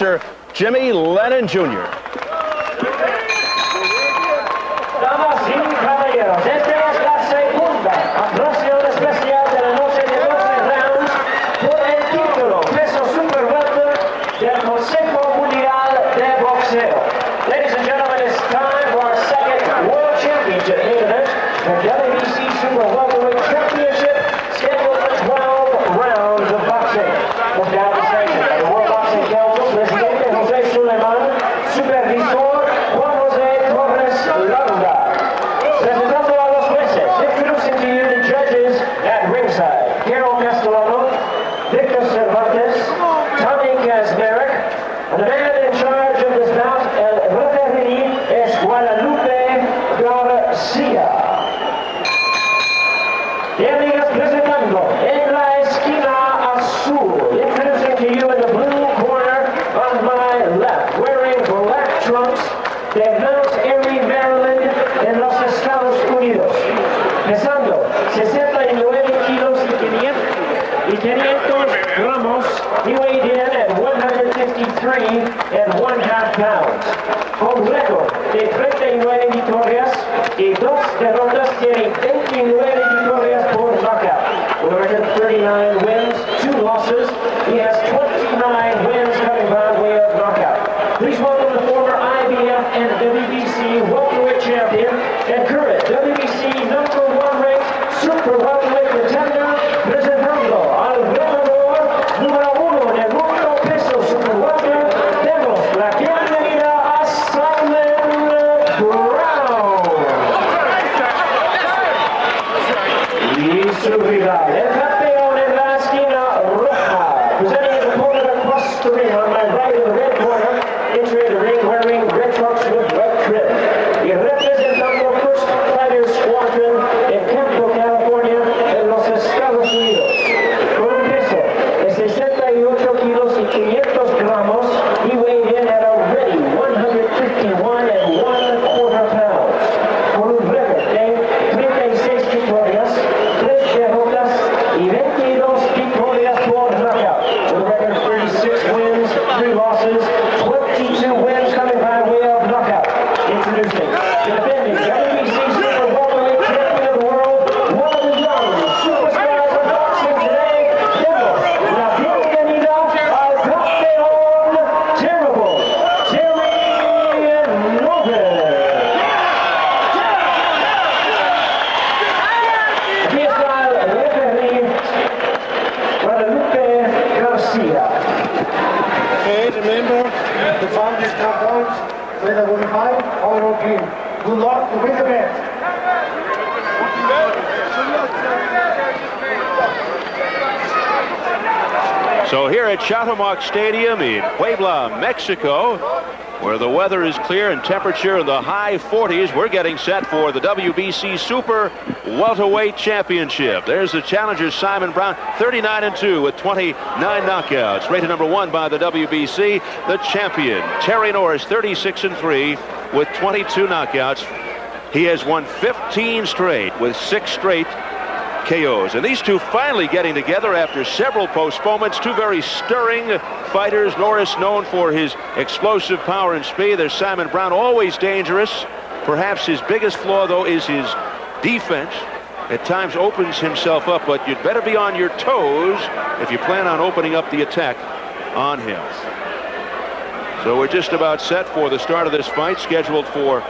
Mr. Jimmy Lennon Jr. Damas y caballeros, esta es la segunda actuación especial de la noche de 12 rounds por el título peso super welter del Consejo Mundial de Boxeo. Ladies and gentlemen, it's time for our second World Championship main event, the WBC Super Welterweight Championship, scheduled for 12 rounds of boxing. Look down the sanction by the World Boxing Council, Presidente José Suleiman, Supervisor Juan José Torres Landa. Presentando a los jueces, introducing to you the judges at ringside. Carol Castellano, Victor Cervantes, Tommy Kazmarek, and the man in charge of this bout, el referee, es Guadalupe Garcia. Y amigas, presentando en la esquina azul, introducing to you in the blue corner on my left, wearing black trunks, de Mount Airy, Maryland, en los Estados Unidos. Pesando 69 kilos y 500 gramos, he weighed in at 153 and 1/2 pounds. Con récord de 39 victorias y 2 derrotas, tiene 29 victorias por knockout. With a record of 39 wins, 2 losses, he has 29 wins coming by way of knockout. Please welcome the former IBF and WBC welterweight champion and current WBC #1 ranked super welterweight contender, presentando al ganador número 1 en el mundo peso super welter. Demos la bienvenida a Simon Brown. Y su rival, el campeón en la esquina roja, presenting his opponent across the ring on my right in the red corner, entering the ring wearing red trunks with red trim. Y representando First Fighter Squadron en Campo, California, en los Estados Unidos. Con un peso de 68 kilos y 500 gramos, he weighed in at already 151 and 1/4 pounds. Con un récord de 36 victorias, 3 derrotas y 22 victorias por knockout. With a record of 36 wins, 3 losses, 22 wins coming by way of knockout. Introducing the defending WBC Super Welterweight Champion of the world, one of the young superstars of boxing today, demos la bienvenida al campeón terrible, Terry Norris. Aquí está el referee, Guadalupe Garcia. Okay, remember, the founders top points, whether we fight or okay. Good luck to win the best. So here at Chateaumark Stadium in Puebla, Mexico, where the weather is clear and temperature in the high 40s, we're getting set for the WBC Super Welterweight Championship. There's the challenger, Simon Brown, 39-2 with 29 knockouts. Rated #1 by the WBC. The champion, Terry Norris, 36-3 with 22 knockouts. He has won 15 straight with 6 straight KOs. And these two finally getting together after several postponements. Two very stirring fighters. Norris known for his explosive power and speed. There's Simon Brown, always dangerous. Perhaps his biggest flaw, though, is his defense. At times opens himself up, but you'd better be on your toes if you plan on opening up the attack on him. So we're just about set for the start of this fight, scheduled for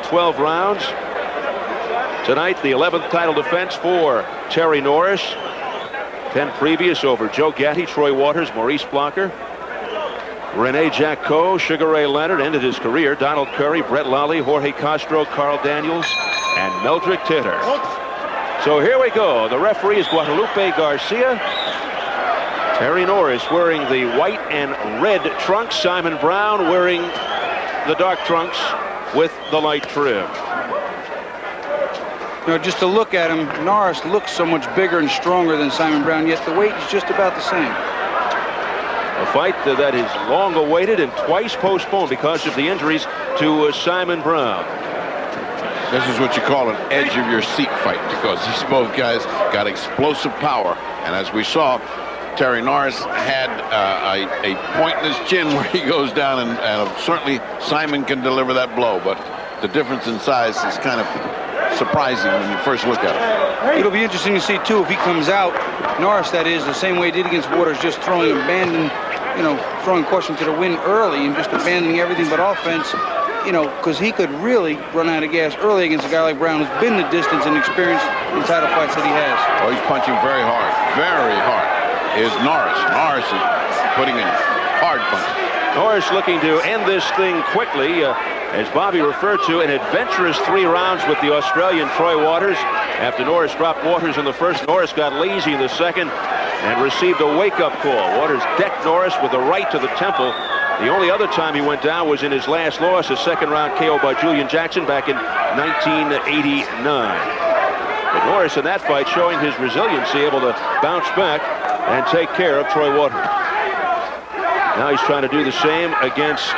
12 rounds. Tonight, the 11th title defense for Terry Norris. 10 previous over Joe Gatti, Troy Waters, Maurice Blocker, Rene Jacquot, Sugar Ray Leonard ended his career. Donald Curry, Brett Lally, Jorge Castro, Carl Daniels, and Meldrick Titter. So here we go. The referee is Guadalupe Garcia. Terry Norris wearing the white and red trunks. Simon Brown wearing the dark trunks with the light trim. You know, just to look at him, Norris looks so much bigger and stronger than Simon Brown, yet the weight is just about the same. A fight that is long awaited and twice postponed because of the injuries to Simon Brown. This is what you call an edge of your seat fight, because these both guys got explosive power. And as we saw, Terry Norris had a point in his chin where he goes down, and certainly Simon can deliver that blow, but the difference in size is kind of surprising when you first look at it. It'll be interesting to see, too, if he comes out, Norris, that is, the same way he did against Waters, just throwing throwing caution to the wind early and just abandoning everything but offense, because he could really run out of gas early against a guy like Brown, who's been the distance and experience in title fights that he has. Oh, he's punching very hard, is Norris. Norris is putting in hard punches. Norris looking to end this thing quickly. As Bobby referred to, an adventurous 3 rounds with the Australian Troy Waters. After Norris dropped Waters in the first, Norris got lazy in the second and received a wake-up call. Waters decked Norris with a right to the temple. The only other time he went down was in his last loss, a second-round KO by Julian Jackson back in 1989. But Norris in that fight showing his resiliency, able to bounce back and take care of Troy Waters. Now he's trying to do the same against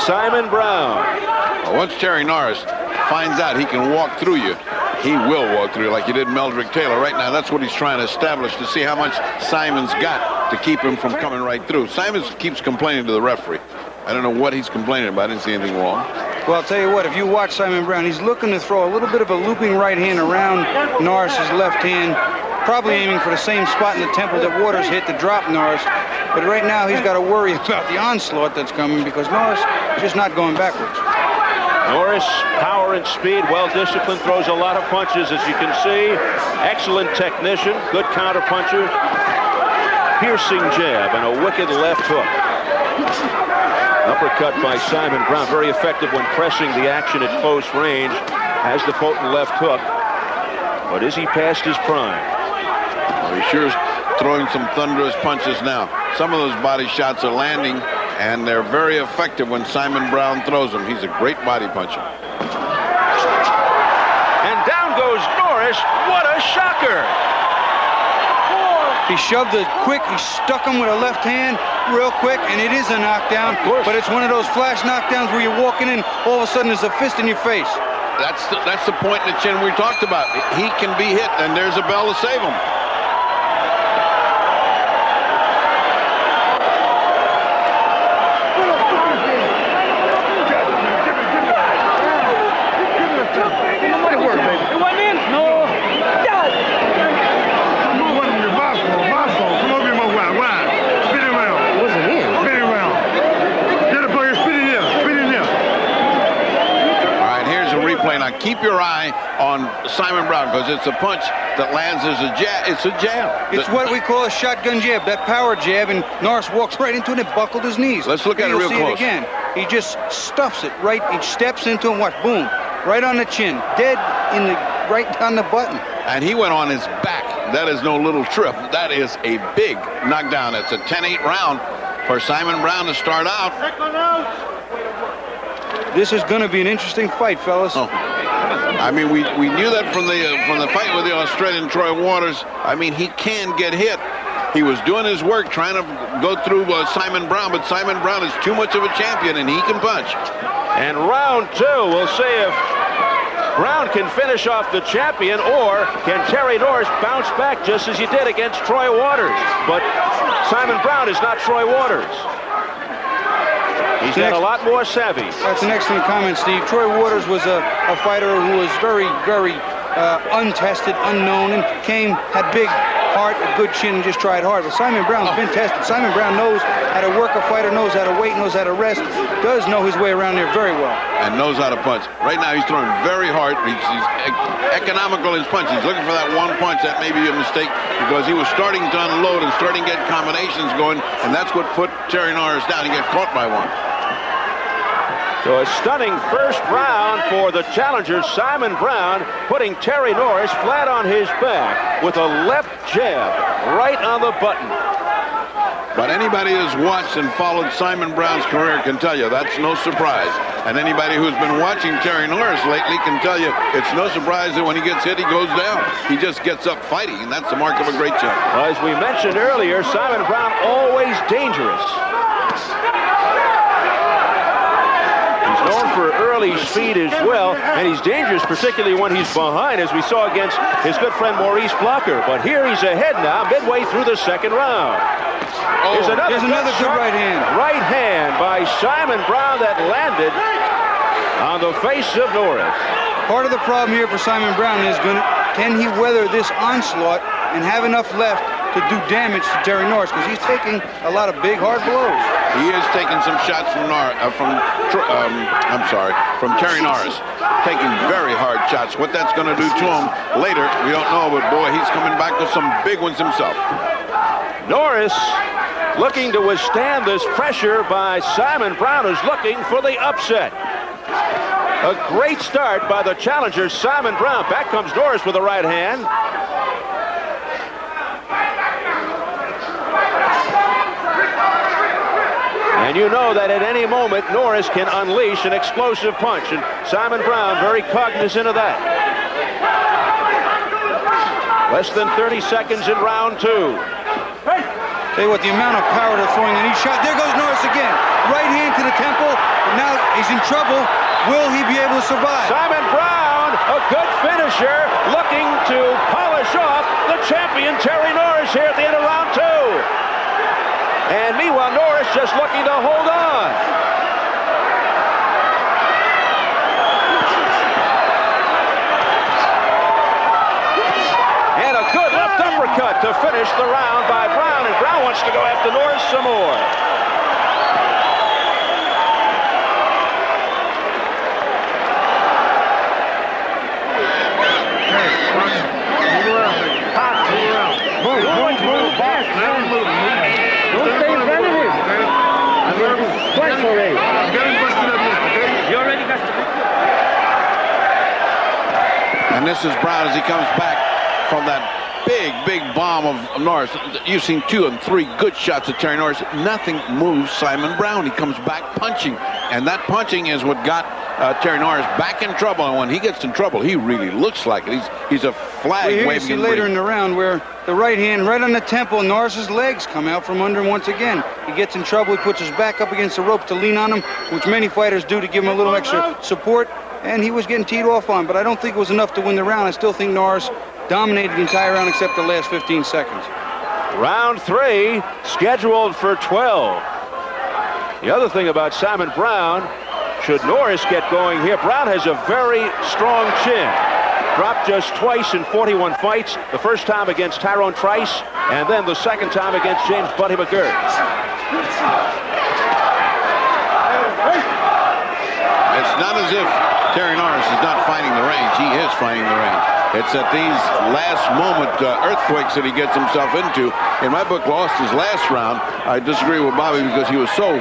Simon Brown. Well, once Terry Norris finds out he can walk through you, he will walk through you like he did Meldrick Taylor. Right now, that's what he's trying to establish, to see how much Simon's got to keep him from coming right through. Simon keeps complaining to the referee. I don't know what he's complaining about. I didn't see anything wrong. Well, I'll tell you what, if you watch Simon Brown, he's looking to throw a little bit of a looping right hand around Norris's left hand, probably aiming for the same spot in the temple that Waters hit to drop Norris. But right now, he's got to worry about the onslaught that's coming, because Norris is just not going backwards. Norris, power and speed, well-disciplined, throws a lot of punches, as you can see. Excellent technician, good counter-puncher. Piercing jab and a wicked left hook. Uppercut by Simon Brown, very effective when pressing the action at close range. Has the potent left hook. But is he past his prime? Well, he sure is throwing some thunderous punches now. Some of those body shots are landing, and they're very effective when Simon Brown throws them. He's a great body puncher. And down goes Norris. What a shocker! He shoved it quick. He stuck him with a left hand real quick, and it is a knockdown. But it's one of those flash knockdowns where you're walking in, all of a sudden there's a fist in your face. That's the point in the chin we talked about. He can be hit, and there's a bell to save him. Keep your eye on Simon Brown, because it's a punch that lands as a jab. It's a jab. It's what we call a shotgun jab, that power jab, and Norris walks right into it and buckled his knees. Let's look at it real close. You'll see it again. He just stuffs it right. He steps into him, what? Boom. Right on the chin. Dead in the, right on the button. And he went on his back. That is no little trip. That is a big knockdown. It's a 10-8 round for Simon Brown to start out. This is going to be an interesting fight, fellas. Oh. I mean, we knew that from the fight with the Australian Troy Waters. I mean, he can get hit. He was doing his work trying to go through Simon Brown, but Simon Brown is too much of a champion, and he can punch. And round 2, we'll see if Brown can finish off the champion, or can Terry Norris bounce back just as he did against Troy Waters. But Simon Brown is not Troy Waters. He's got a lot more savvy. That's an excellent comment, Steve. Troy Waters was a fighter who was very, very untested, unknown, and had big heart, a good chin, and just tried hard. But Simon Brown's been tested. Simon Brown knows how to work a fighter, knows how to wait, knows how to rest, does know his way around there very well. And knows how to punch. Right now he's throwing very hard. He's economical in his punch. He's looking for that one punch. That may be a mistake, because he was starting to unload and starting to get combinations going, and that's what put Terry Norris down. He got caught by one. So a stunning first round for the challenger, Simon Brown, putting Terry Norris flat on his back with a left jab right on the button. But anybody who's watched and followed Simon Brown's career can tell you that's no surprise. And anybody who's been watching Terry Norris lately can tell you it's no surprise that when he gets hit, he goes down. He just gets up fighting, and that's the mark of a great champion. Well, as we mentioned earlier, Simon Brown always dangerous. Known for early daily speed as well, and he's dangerous, particularly when he's behind, as we saw against his good friend Maurice Blocker. But here he's ahead now, midway through the second round. There's another good right hand. Right hand by Simon Brown that landed on the face of Norris. Part of the problem here for Simon Brown is can he weather this onslaught and have enough left to do damage to Terry Norris, because he's taking a lot of big, hard blows. He is taking some shots from Terry Norris, taking very hard shots. What that's going to do to him later, we don't know, but boy, he's coming back with some big ones himself. Norris looking to withstand this pressure by Simon Brown, who's looking for the upset. A great start by the challenger, Simon Brown. Back comes Norris with the right hand. And you know that at any moment, Norris can unleash an explosive punch, and Simon Brown very cognizant of that. Less than 30 seconds in round two. Tell you what, the amount of power they're throwing in each shot. There goes Norris again. Right hand to the temple. Now he's in trouble. Will he be able to survive? Simon Brown, a good finisher, looking to polish off the champion Terry Norris here at the end of round two. And meanwhile, Norris just looking to hold on. And a good left uppercut to finish the round by Brown. And Brown wants to go after Norris some more. And this is Brown as he comes back from that big bomb of Norris. You've seen 2 and 3 good shots at Terry Norris. Nothing moves Simon Brown. He comes back punching, and that punching is what got Terry Norris back in trouble. And when he gets in trouble, he really looks like it. He's a flag waving. Well, you see later in the round where the right hand right on the temple, Norris's legs come out from under him once again. He gets in trouble. He puts his back up against the rope to lean on him, which many fighters do to give him a little extra support. And he was getting teed off on, but I don't think it was enough to win the round. I still think Norris dominated the entire round except the last 15 seconds. Round 3 scheduled for 12. The other thing about Simon Brown, should Norris get going here, Brown has a very strong chin. Dropped just twice in 41 fights, the first time against Tyrone Trice, and then the second time against James Buddy McGirt. It's not as if Terry Norris is not finding the range. He is finding the range. It's at these last moment earthquakes that he gets himself into. In my book, lost his last round. I disagree with Bobby because he was so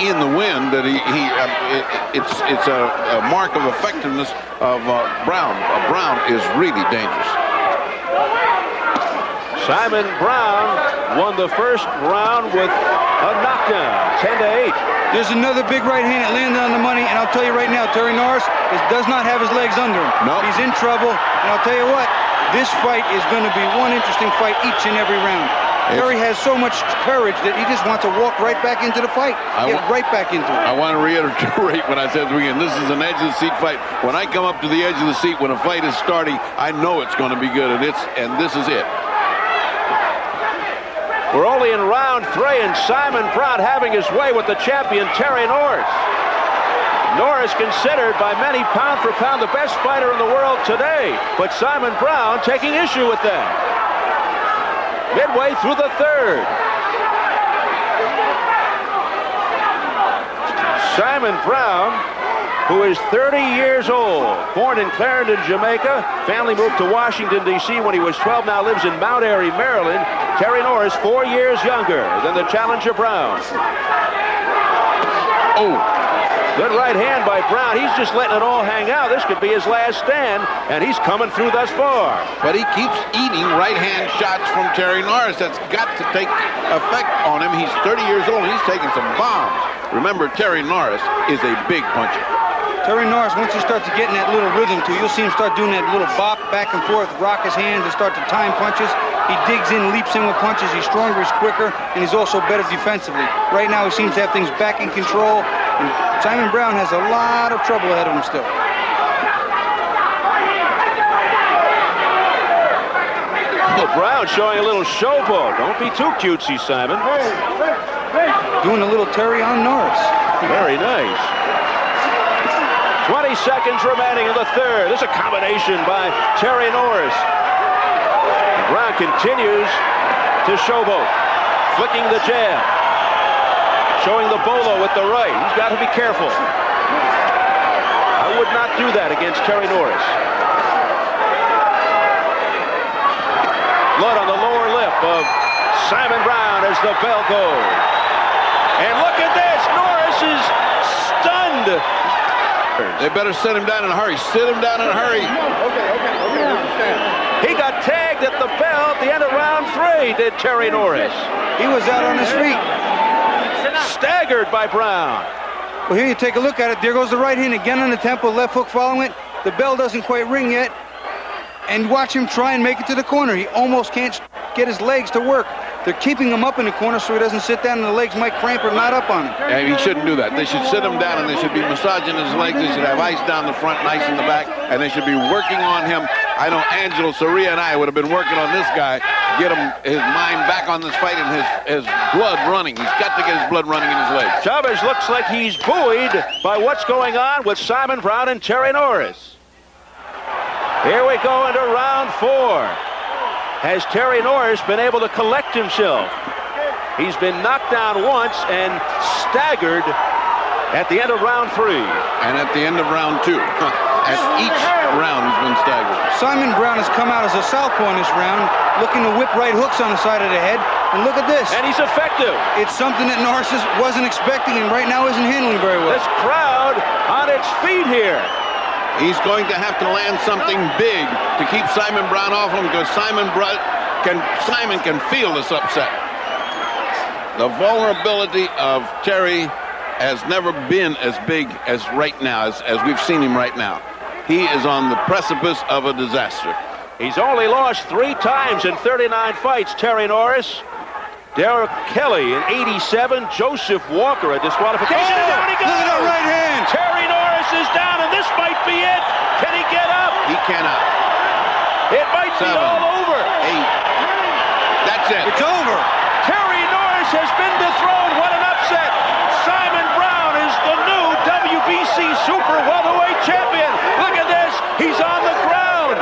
in the wind that it's a mark of effectiveness of Brown. Brown is really dangerous. Simon Brown won the first round with a knockdown, 10-8. There's another big right hand that landed on the money, and I'll tell you right now, Terry Norris does not have his legs under him. No. He's in trouble, and I'll tell you what, this fight is going to be one interesting fight each and every round. Terry has so much courage that he just wants to walk right back into the fight, get right back into it. I want to reiterate what I said at the beginning. This is an edge-of-the-seat fight. When I come up to the edge of the seat when a fight is starting, I know it's going to be good, and this is it. We're only in round 3, and Simon Brown having his way with the champion Terry Norris. Norris considered by many pound for pound the best fighter in the world today, but Simon Brown taking issue with that. Midway through the third. Simon Brown, who is 30 years old, born in Clarendon, Jamaica. Family moved to Washington, D.C. when he was 12, now lives in Mount Airy, Maryland. Terry Norris, 4 years younger than the challenger Brown. Oh, good right hand by Brown. He's just letting it all hang out. This could be his last stand, and he's coming through thus far. But he keeps eating right-hand shots from Terry Norris. That's got to take effect on him. He's 30 years old, and he's taking some bombs. Remember, Terry Norris is a big puncher. Terry Norris, once he starts to get in that little rhythm too, you'll see him start doing that little bop back and forth, rock his hands and start to time punches. He digs in, leaps in with punches. He's stronger, he's quicker, and he's also better defensively. Right now, he seems to have things back in control, And Simon Brown has a lot of trouble ahead of him still. Well, Brown showing a little showboat. Don't be too cutesy, Simon. Doing a little Terry on Norris. Very nice. 20 seconds remaining in the third. This is a combination by Terry Norris. Brown continues to showboat, flicking the jab, showing the bolo with the right. He's got to be careful. I would not do that against Terry Norris. Blood on the lower lip of Simon Brown as the bell goes. And look at this, Norris is stunned. They better sit him down in a hurry. Sit him down in a hurry. He got tagged at the bell at the end of round 3, did Terry Norris. He was out on his feet. Staggered by Brown. Well, here you take a look at it. There goes the right hand again on the tempo, left hook following it. The bell doesn't quite ring yet. And watch him try and make it to the corner. He almost can't get his legs to work. They're keeping him up in the corner so he doesn't sit down and the legs might cramp or knot up on him. And he shouldn't do that. They should sit him down and they should be massaging his legs. They should have ice down the front, nice in the back, and they should be working on him. I know Angelo Soria and I would have been working on this guy, get him his mind back on this fight and his blood running. He's got to get his blood running in his legs. Chavez looks like he's buoyed by what's going on with Simon Brown and Terry Norris. Here we go into round 4. Has Terry Norris been able to collect himself? He's been knocked down once and staggered at the end of round 3. And at the end of round 2. At each round he's been staggered. Simon Brown has come out as a southpaw in this round, looking to whip right hooks on the side of the head. And look at this. And he's effective. It's something that Norris wasn't expecting and right now isn't handling very well. This crowd on its feet here. He's going to have to land something big to keep Simon Brown off him because Simon can feel this upset. The vulnerability of Terry has never been as big as right now, as we've seen him right now. He is on the precipice of a disaster. He's only lost 3 times in 39 fights, Terry Norris. Derek Kelly in 87, Joseph Walker, a disqualification. Oh, down he goes. look at that right hand. Terry Norris is down, and this might be it. Can he get up? He cannot. It might 7, be all over. 8. That's it. It's over. Terry Norris has been dethroned. What an upset. Simon Brown is the new WBC Super Welterweight Champion. Look at this. He's on the ground.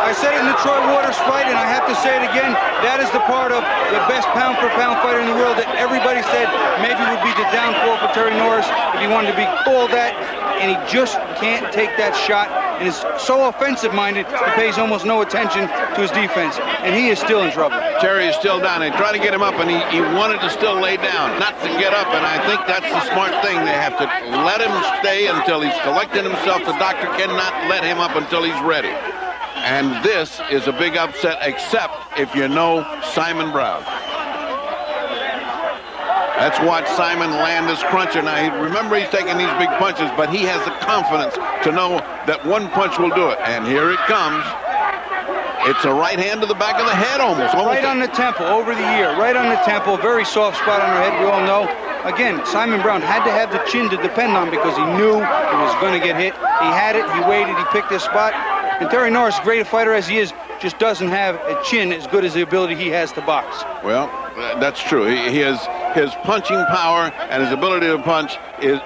I said it in the Troy Waters fight, and I have to say it again. That is the part of the best pound-for-pound fighter in the world that everybody said maybe would be the downfall for Terry Norris if he wanted to be called that, and he just can't take that shot and is so offensive-minded he pays almost no attention to his defense, and he is still in trouble. Terry is still down. They try to get him up, and he wanted to still lay down, not to get up, and I think that's the smart thing. They have to let him stay until he's collected himself. The doctor cannot let him up until he's ready. And this is a big upset, except if you know Simon Brown. Let's watch Simon land this cruncher. Now, remember he's taking these big punches, but he has the confidence to know that one punch will do it. And here it comes. It's a right hand to the back of the head almost. Right on the temple, over the ear, right on the temple. Very soft spot on her head, we all know. Again, Simon Brown had to have the chin to depend on because he knew he was going to get hit. He had it, he waited, he picked his spot. And Terry Norris, great a fighter as he is, just doesn't have a chin as good as the ability he has to box. Well, that's true. He has his punching power and his ability to punch is